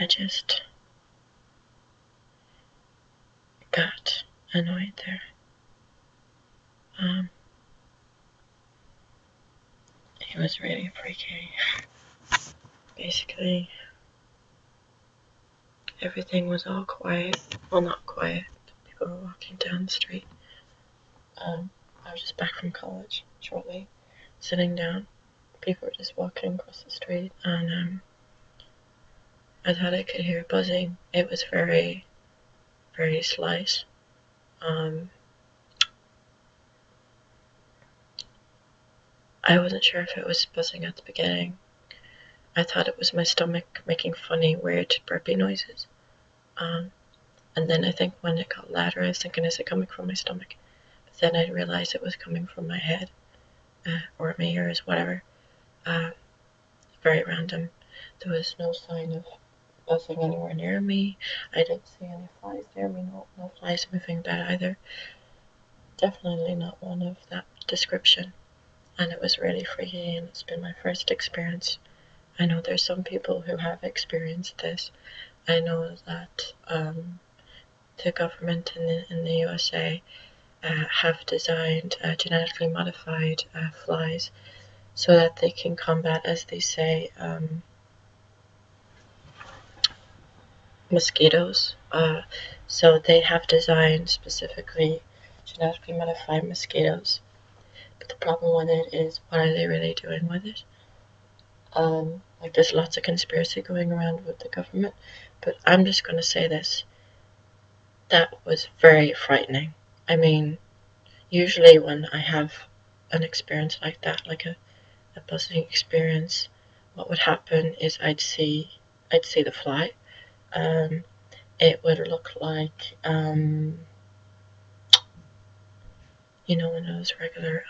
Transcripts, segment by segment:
I just got annoyed there. It was really freaky. Basically, everything was all quiet. Well, not quiet. People were walking down the street. I was just back from college shortly, sitting down. People were just walking across the street, and I thought I could hear buzzing. It was very, very slight. I wasn't sure if it was buzzing at the beginning. I thought it was my stomach making funny, weird burpy noises. And then I think when it got louder, I was thinking, is it coming from my stomach? But then I realized it was coming from my head, or my ears, whatever. Very random. There was no sign of buzzing anywhere near me. I didn't see any flies near me, no flies moving about either. Definitely not one of that description. And it was really freaky, and it's been my first experience. I know there's some people who have experienced this. I know that the government in the USA have designed genetically modified flies so that they can combat, as they say, mosquitoes. So they have designed specifically genetically modified mosquitoes. But the problem with it is, what are they really doing with it? Like, there's lots of conspiracy going around with the government, but I'm just going to say this. That was very frightening. I mean, usually when I have an experience like that, like a buzzing experience, what would happen is I'd see the fly. It would look like, you know, one of those regular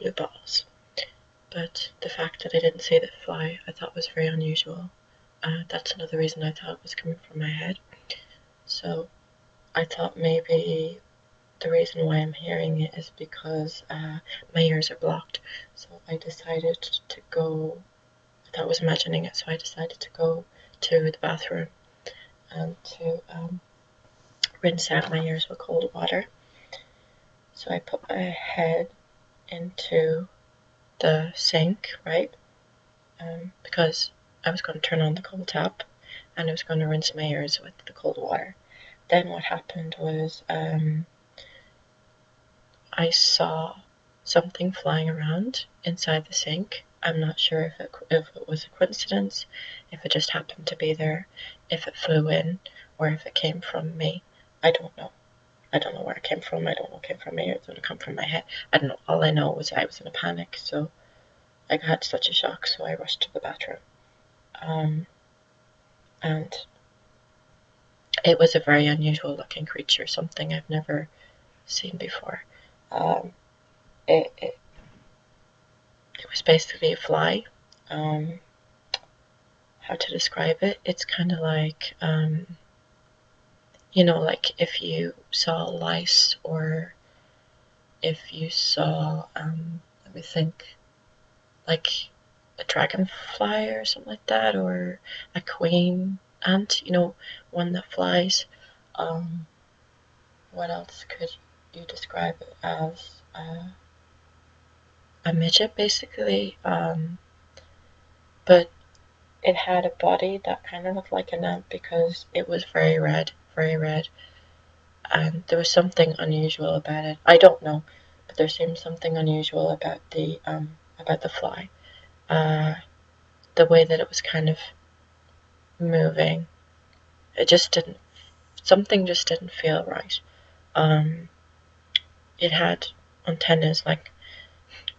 blue balls. But the fact that I didn't see the fly, I thought was very unusual. That's another reason I thought it was coming from my head. So I thought maybe the reason why I'm hearing it is because my ears are blocked. So I decided to go, I thought I was imagining it, so I decided to go to the bathroom and to rinse out my ears with cold water. So I put my head into the sink, right? Because I was going to turn on the cold tap and I was going to rinse my ears with the cold water. Then what happened was I saw something flying around inside the sink. I'm not sure if it was a coincidence, if it just happened to be there, if it flew in, or if it came from me. I don't know. I don't know where it came from. I don't know if it came from me or it's going to come from my head. I don't know. All I know was I was in a panic, so I had such a shock, so I rushed to the bathroom. And it was a very unusual looking creature, something I've never seen before. It was basically a fly. How to describe it? It's kind of like, you know, like if you saw lice, or if you saw, let me think, like a dragonfly or something like that, or a queen ant, you know, one that flies. What else could you describe it as? A midget, basically. But it had a body that kind of looked like an ant because it was very red, and there was something unusual about it. I don't know, but there seemed something unusual about the fly. The way that it was kind of moving, it just didn't. Something just didn't feel right. It had antennas, like,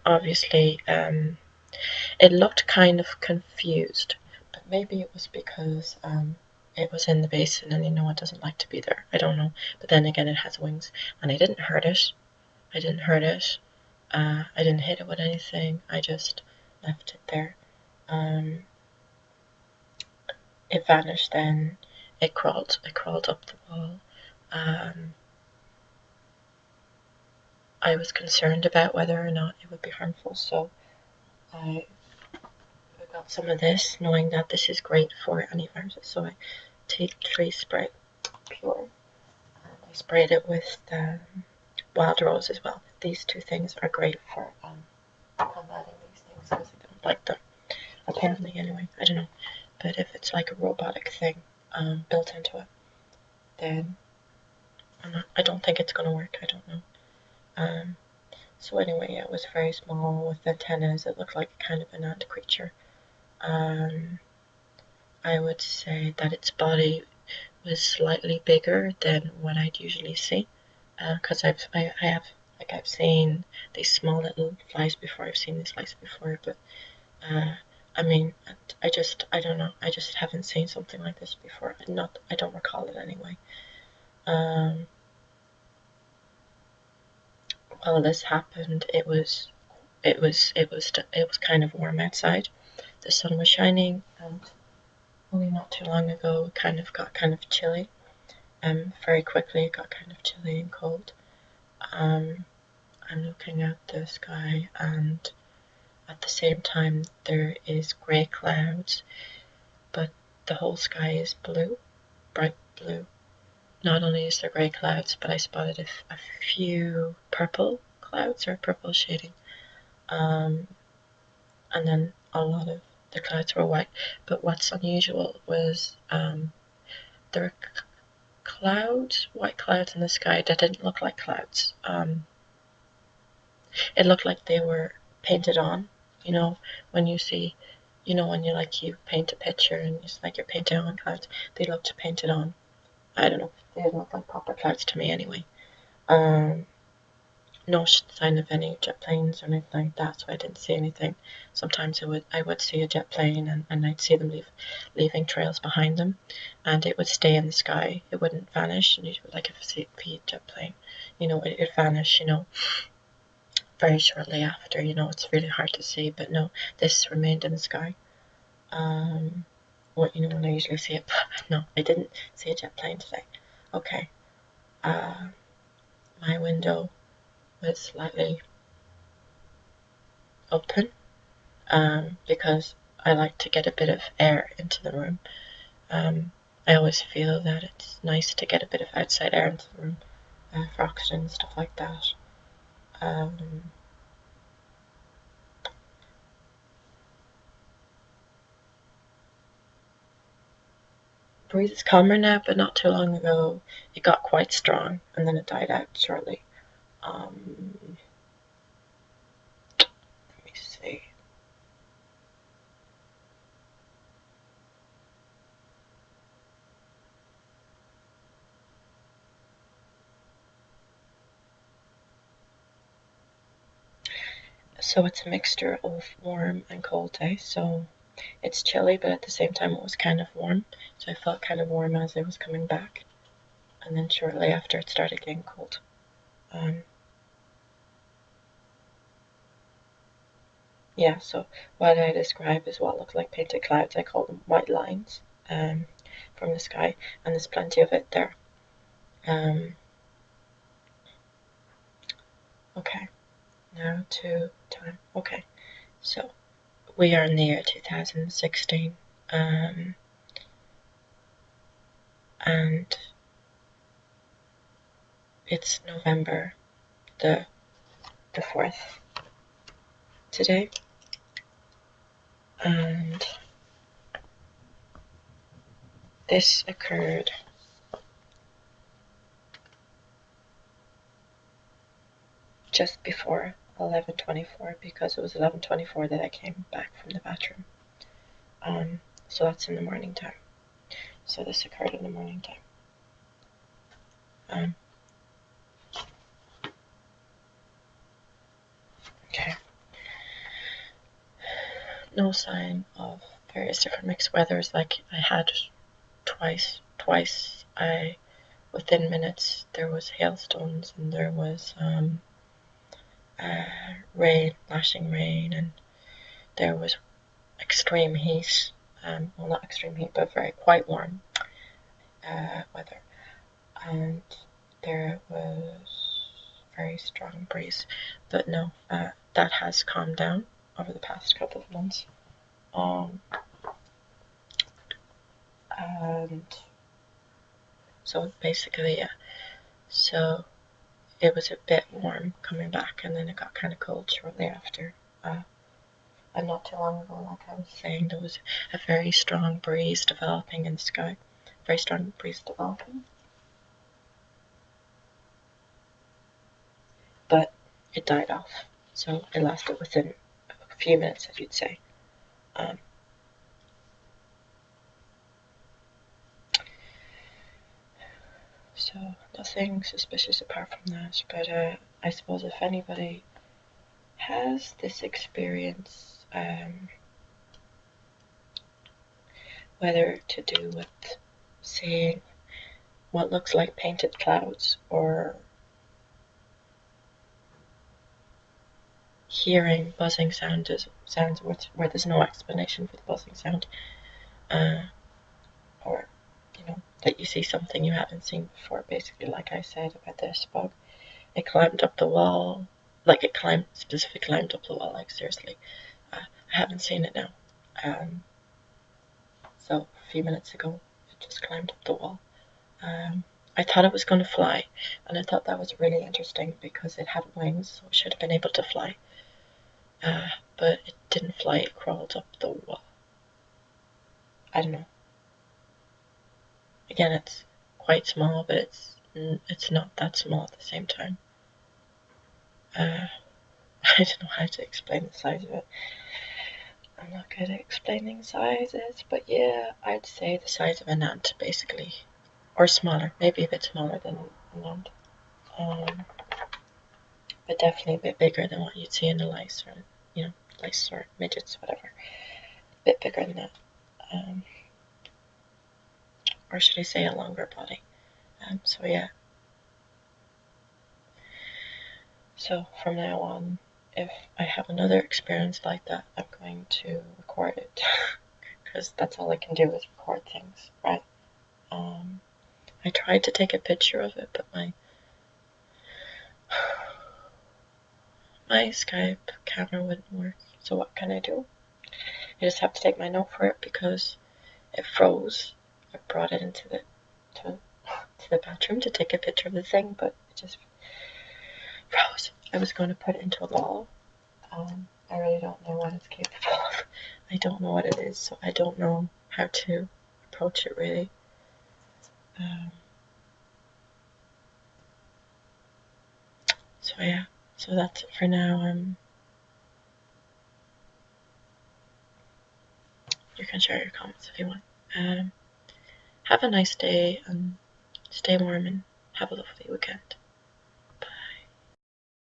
obviously, it looked kind of confused, but maybe it was because it was in the basin and, you know, it doesn't like to be there. I don't know. But then again, it has wings, and I didn't hurt it. I didn't hurt it. I didn't hit it with anything. I just left it there. It vanished then. It crawled up the wall. I was concerned about whether or not it would be harmful, so I got some of this, knowing that this is great for antiviruses. So I take tree spray, pure. I sprayed it with wild rose as well. These two things are great for combating these things because I don't like them. Apparently, anyway, I don't know. But if it's like a robotic thing built into it, then I don't think it's going to work. I don't know. So anyway, it was very small with antennas. It looked like kind of an ant creature. I would say that its body was slightly bigger than what I'd usually see, because I've seen these small little flies before. I've seen these flies before, but I mean, I don't know. I just haven't seen something like this before. I don't recall it anyway. While this happened, it was kind of warm outside. The sun was shining, and only not too long ago, it got kind of chilly. Very quickly, it got kind of chilly and cold. I'm looking at the sky, and at the same time, there is grey clouds, but the whole sky is blue, bright blue. Not only is there grey clouds, but I spotted a few purple clouds or purple shading. And then a lot of the clouds were white. But what's unusual was there were clouds, white clouds in the sky that didn't look like clouds. It looked like they were painted on. You know, when you see, when you paint a picture and it's like you're painting on clouds, they looked painted on. I don't know. They didn't look like proper clouds to me anyway. No sign of any jet planes or anything like that, so I didn't see anything. Sometimes I would see a jet plane and I'd see them leaving trails behind them, and it would stay in the sky. It wouldn't vanish, and like if you see a jet plane, it'd vanish, very shortly after. It's really hard to see, but no, this remained in the sky. When I usually see it, but no, I didn't see a jet plane today. Okay. My window was slightly open because I like to get a bit of air into the room. I always feel that it's nice to get a bit of outside air into the room for oxygen and stuff like that. Breeze is calmer now, but not too long ago it got quite strong and then it died out shortly. Let me see. So it's a mixture of warm and cold day. So it's chilly, but at the same time it was kind of warm. So I felt kind of warm as I was coming back. And then shortly after it started getting cold. Yeah, so what I describe is what look like painted clouds. I call them white lines from the sky, and there's plenty of it there. Okay, now to time. Okay, so we are in the year 2016, and it's November the 4th today, and this occurred just before 11:24 because it was 11:24 that I came back from the bathroom. So that's in the morning time. So this occurred in the morning time. Okay. No sign of various different mixed weathers like I had twice. Within minutes, there was hailstones and there was rain, lashing rain, and there was extreme heat. Well, not extreme heat, but quite warm weather. And there was very strong breeze. But no, that has calmed down over the past couple of months. And so basically, yeah. So it was a bit warm coming back, and then it got kind of cold shortly after. And not too long ago, like I was saying, there was a very strong breeze developing in the sky. Very strong breeze developing. But it died off. So it lasted within a few minutes, as you'd say. So nothing suspicious apart from that. But I suppose if anybody has this experience, whether to do with seeing what looks like painted clouds or hearing buzzing sounds where there's no explanation for the buzzing sound, or that you see something you haven't seen before. Basically, like I said about this bug, it climbed up the wall, like it specifically climbed up the wall, like seriously. I haven't seen it now. So a few minutes ago, it just climbed up the wall. I thought it was going to fly, and I thought that was really interesting because it had wings, so it should have been able to fly. But it didn't fly, it crawled up the wall. I don't know. Again, it's quite small, but it's not that small at the same time. I don't know how to explain the size of it. I'm not good at explaining sizes, but yeah, I'd say the size of an ant, basically. Or smaller, maybe a bit smaller than an ant. But definitely a bit bigger than what you'd see in a lice, or, lice or midgets, whatever. A bit bigger than that. Or should I say a longer body. So yeah. So from now on, if I have another experience like that, I'm going to record it. Because that's all I can do is record things, right? I tried to take a picture of it, but my Skype camera wouldn't work. So what can I do? I just have to take my note for it because it froze. I brought it into to the bathroom to take a picture of the thing, but it just froze. I was going to put it into a ball. I really don't know what it's capable of. I don't know what it is, so I don't know how to approach it really. So yeah, so that's it for now. You can share your comments if you want. Have a nice day and stay warm and have a lovely weekend.